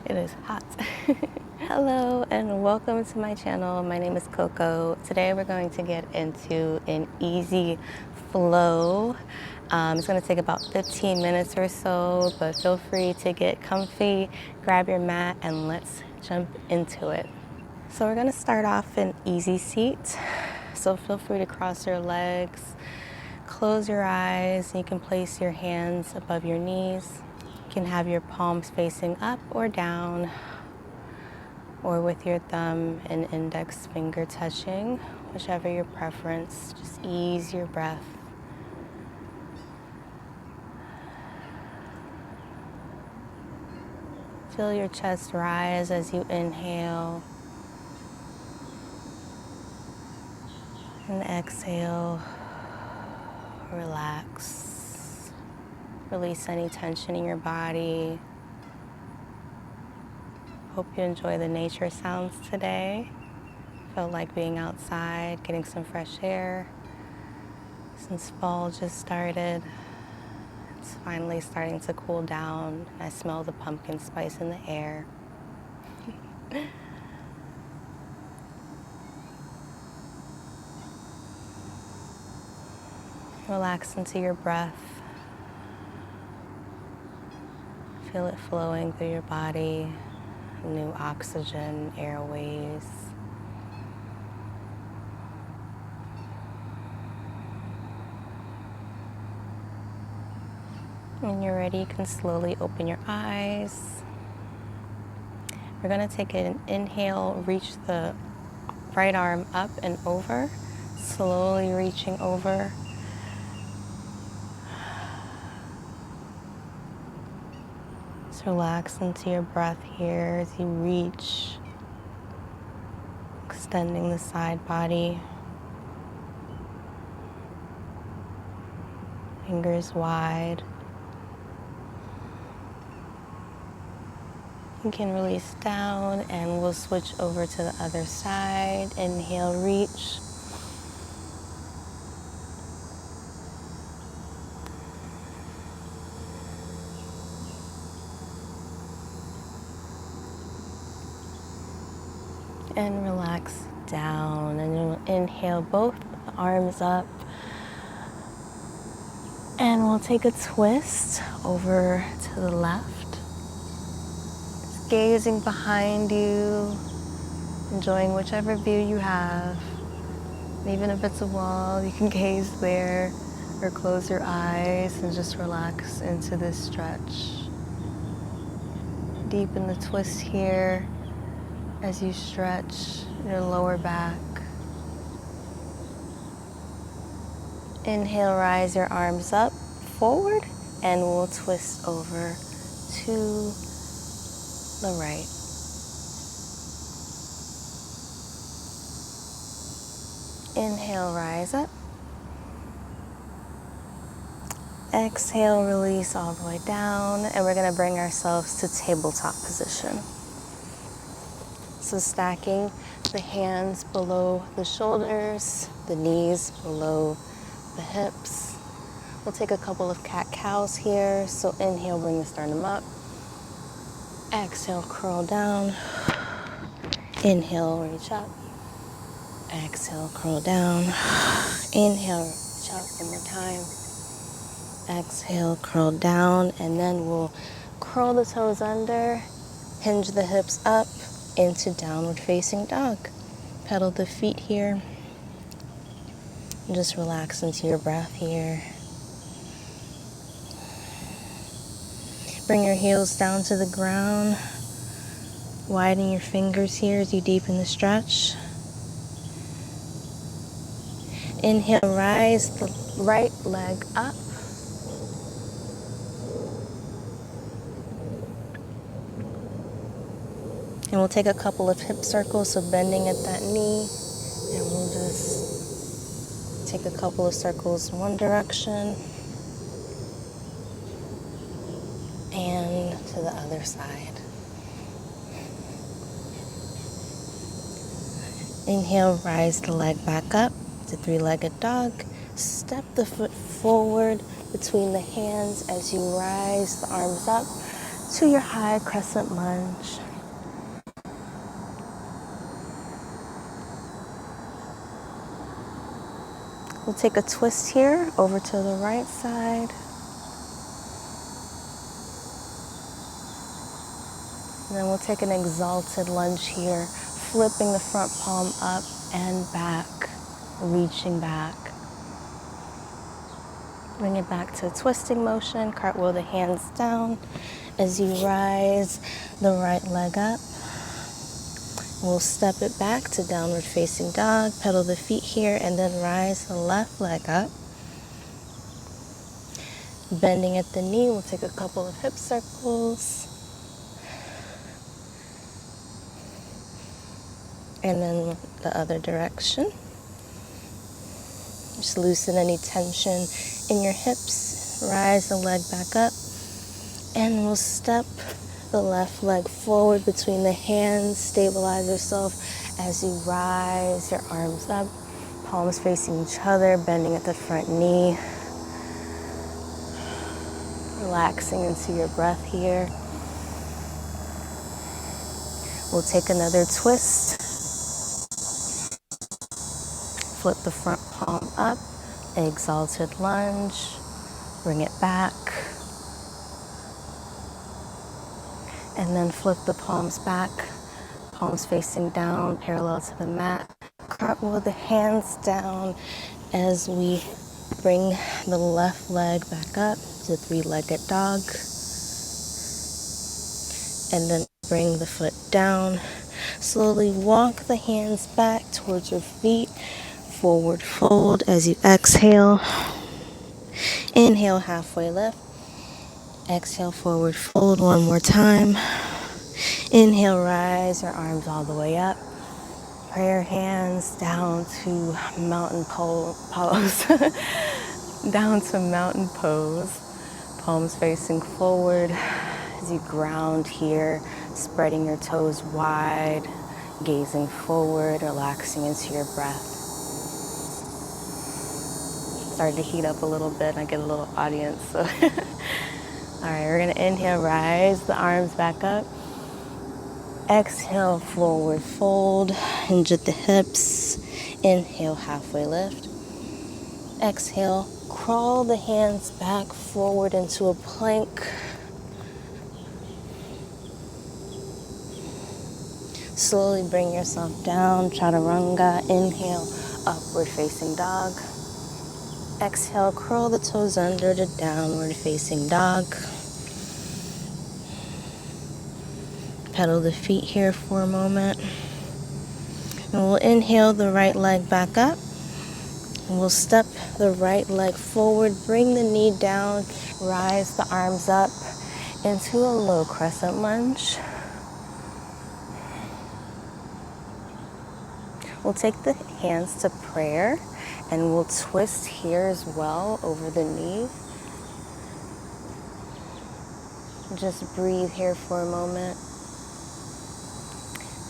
It is hot. Hello and welcome to my channel. My name is Coco. Today we're going to get into an easy flow. It's going to take about 15 minutes or so, but feel free to get comfy, grab your mat, and let's jump into it. So we're going to start off in easy seat. So feel free to cross your legs, close your eyes, and you can place your hands above your knees. You can have your palms facing up or down, or with your thumb and index finger touching, whichever your preference. Just ease your breath. Feel your chest rise as you inhale and exhale. Relax. Release any tension in your body. Hope you enjoy the nature sounds today. Felt like being outside, getting some fresh air. Since fall just started, it's finally starting to cool down. I smell the pumpkin spice in the air. Relax into your breath. Feel it flowing through your body. New oxygen, airways. When you're ready, you can slowly open your eyes. We're going to take an inhale, reach the right arm up and over, slowly reaching over. Just relax into your breath here as you reach, extending the side body. Fingers wide. You can release down and we'll switch over to the other side. Inhale, reach. And relax down. And you'll inhale both arms up. And we'll take a twist over to the left. Gazing behind you, enjoying whichever view you have. And even if it's a wall, you can gaze there or close your eyes and just relax into this stretch. Deepen the twist here as you stretch your lower back. Inhale, rise your arms up, forward, and we'll twist over to the right. Inhale, rise up. Exhale, release all the way down, and we're going to bring ourselves to tabletop position. So stacking the hands below the shoulders, the knees below the hips. We'll take a couple of cat-cows here. So inhale, bring the sternum up. Exhale, curl down. Inhale, reach up. Exhale, curl down. Inhale, reach up one more time. Exhale, curl down, and then we'll curl the toes under, hinge the hips up into downward facing dog. Pedal the feet here. And just relax into your breath here. Bring your heels down to the ground. Widen your fingers here as you deepen the stretch. Inhale, rise the right leg up. And we'll take a couple of hip circles, so bending at that knee. And we'll just take a couple of circles in one direction. And to the other side. Inhale, rise the leg back up to three-legged dog. Step the foot forward, between the hands as you rise the arms up to your high crescent lunge. We'll take a twist here over to the right side. And then we'll take an exalted lunge here, flipping the front palm up and back, reaching back. Bring it back to a twisting motion, cartwheel the hands down as you rise the right leg up. We'll step it back to downward facing dog, pedal the feet here, and then rise the left leg up. Bending at the knee, we'll take a couple of hip circles. And then the other direction. Just loosen any tension in your hips. Rise the leg back up. And we'll step the left leg forward between the hands. Stabilize yourself as you rise your arms up. Palms facing each other, bending at the front knee. Relaxing into your breath here. We'll take another twist. Flip the front palm up, exalted lunge, bring it back. And then flip the palms back, palms facing down, parallel to the mat. Cartwheel the hands down as we bring the left leg back up to three-legged dog. And then bring the foot down. Slowly walk the hands back towards your feet. Forward fold as you exhale. Inhale, halfway lift. Exhale, forward fold one more time. Inhale, rise your arms all the way up. Prayer hands down to mountain pose. Down to mountain pose. Palms facing forward as you ground here, spreading your toes wide, gazing forward, relaxing into your breath. Starting to heat up a little bit. I get a little audience. So. All right, we're gonna inhale, rise the arms back up. Exhale, forward fold, hinge at the hips. Inhale, halfway lift. Exhale, crawl the hands back forward into a plank. Slowly bring yourself down, chaturanga. Inhale, upward facing dog. Exhale, curl the toes under to downward facing dog. Pedal the feet here for a moment. And we'll inhale the right leg back up. And we'll step the right leg forward, bring the knee down, rise the arms up into a low crescent lunge. We'll take the hands to prayer. And we'll twist here as well over the knee. Just breathe here for a moment.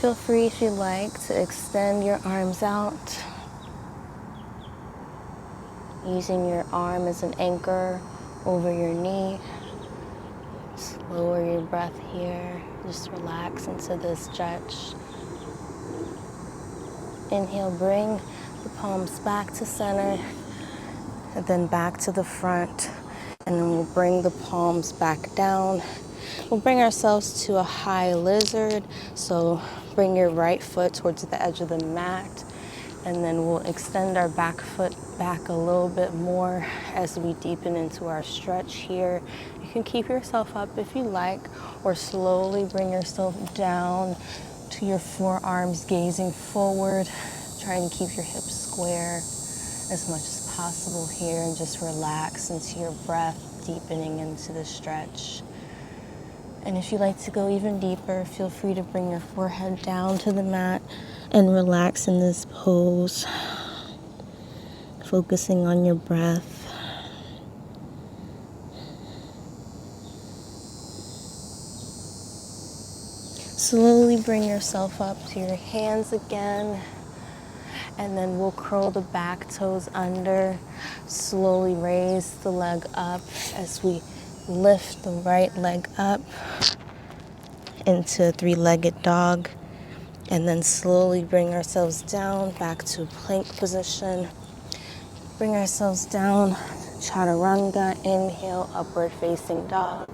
Feel free if you like to extend your arms out. Using your arm as an anchor over your knee. Just lower your breath here. Just relax into this stretch. Inhale, bring the palms back to center, and then back to the front, and then we'll bring the palms back down. We'll bring ourselves to a high lizard, so bring your right foot towards the edge of the mat, and then we'll extend our back foot back a little bit more as we deepen into our stretch here. You can keep yourself up if you like, or slowly bring yourself down to your forearms, gazing forward. Trying to keep your hips square as much as possible here, and just relax into your breath, deepening into the stretch. And if you like to go even deeper, feel free to bring your forehead down to the mat and relax in this pose, focusing on your breath. Slowly bring yourself up to your hands again. And then we'll curl the back toes under, slowly raise the leg up as we lift the right leg up into three-legged dog. And then slowly bring ourselves down back to plank position. Bring ourselves down, chaturanga, inhale, upward facing dog.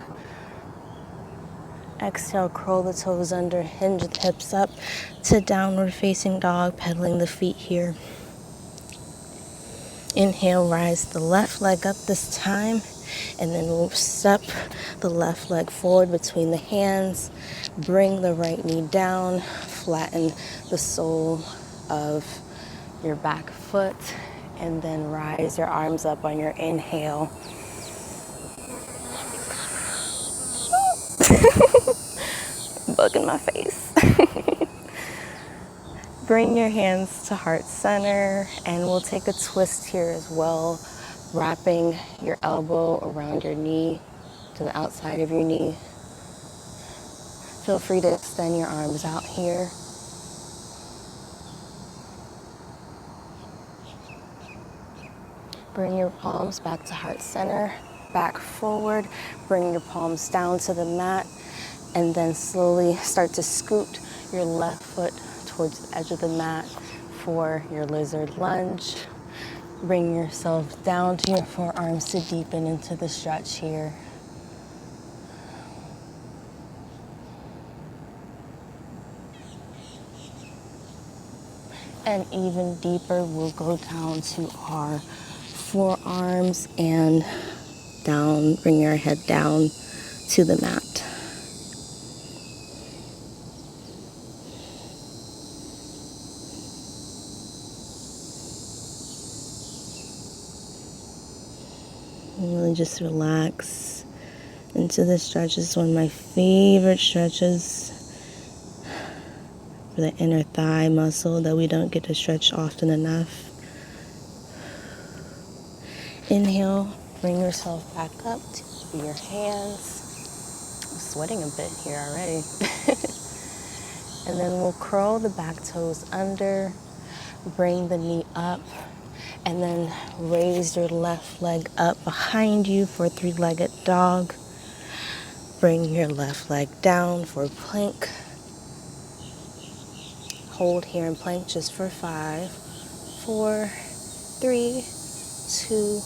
Exhale, curl the toes under, hinge the hips up to downward facing dog, pedaling the feet here. Inhale, rise the left leg up this time, and then we'll step the left leg forward between the hands. Bring the right knee down, flatten the sole of your back foot, and then rise your arms up on your inhale. Bug in my face. Bring your hands to heart center, and we'll take a twist here as well, wrapping your elbow around your knee to the outside of your knee. Feel free to extend your arms out here. Bring your palms back to heart center, back forward. Bring your palms down to the mat, and then slowly start to scoot your left foot towards the edge of the mat for your lizard lunge. Bring yourself down to your forearms to deepen into the stretch here. And even deeper, we'll go down to our forearms and down, bring your head down to the mat. And really just relax into the stretch. This is one of my favorite stretches for the inner thigh muscle that we don't get to stretch often enough. Inhale, bring yourself back up to your hands. I'm sweating a bit here already. And then we'll curl the back toes under, bring the knee up, and then raise your left leg up behind you for three-legged dog. Bring your left leg down for plank. Hold here in plank just for 5, 4, 3, 2,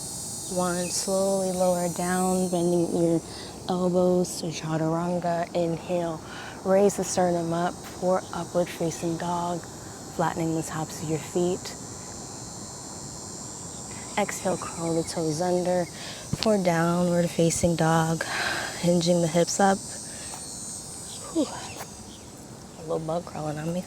1. Slowly lower down, bending your elbows to chaturanga. Inhale, raise the sternum up for upward facing dog, flattening the tops of your feet. Exhale, curl the toes under for downward facing dog, hinging the hips up. Whew. A little bug crawling on me.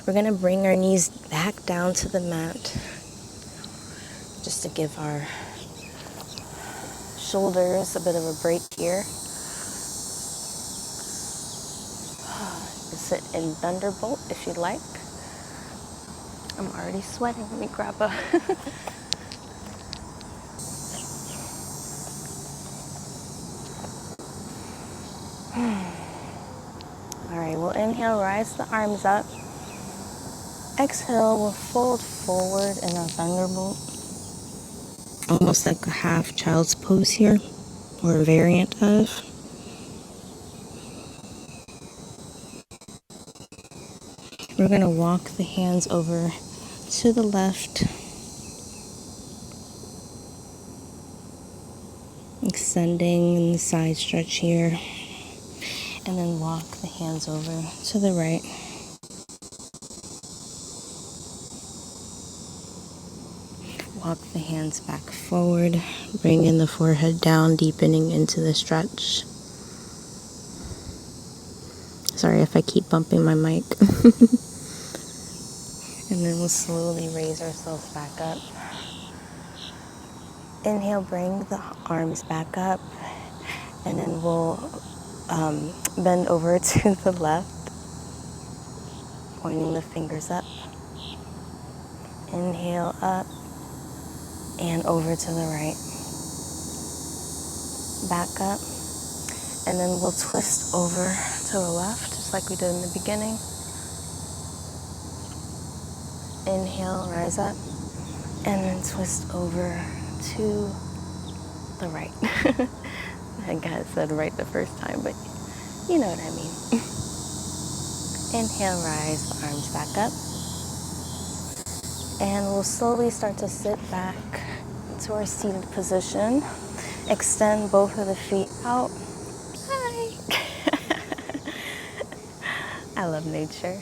We're going to bring our knees back down to the mat just to give our shoulders a bit of a break here. Sit in Thunderbolt if you'd like. I'm already sweating. Let me grab a... All right, we'll inhale, rise the arms up. Exhale, we'll fold forward in our Thunderbolt. Almost like a half child's pose here, or a variant of. We're going to walk the hands over to the left, extending in the side stretch here, and then walk the hands over to the right. Walk the hands back forward, bring in the forehead down, deepening into the stretch. Sorry if I keep bumping my mic. And then we'll slowly raise ourselves back up. Inhale, bring the arms back up, and then we'll bend over to the left, pointing the fingers up. Inhale up and over to the right. Back up, and then we'll twist over to the left, just like we did in the beginning. Inhale, rise up, and then twist over to the right. I think I said right the first time, but you know what I mean. Inhale, rise, arms back up. And we'll slowly start to sit back to our seated position. Extend both of the feet out. Hi. I love nature.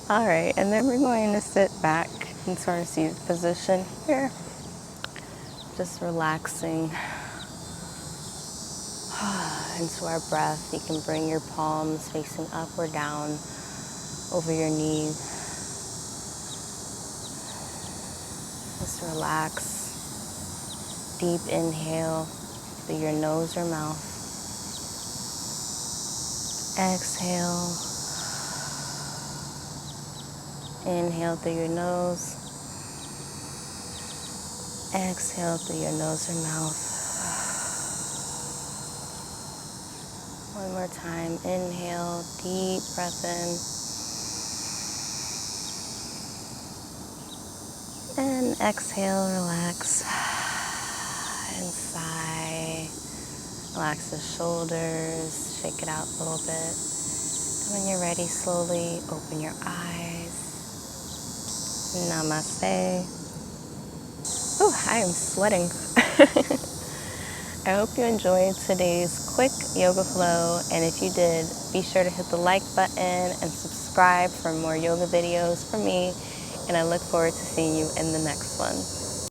All right, and then we're going to sit back into our seated position here. Just relaxing into our breath. You can bring your palms facing up or down over your knees. Just relax. Deep inhale through your nose or mouth. Exhale. Inhale through your nose. Exhale through your nose or mouth. One more time. Inhale, deep breath in. And exhale, relax. And sigh. Relax the shoulders. Shake it out a little bit. And when you're ready, slowly open your eyes. Namaste. Oh, I am sweating. I hope you enjoyed today's quick yoga flow, and if you did, be sure to hit the like button and subscribe for more yoga videos from me, and I look forward to seeing you in the next one.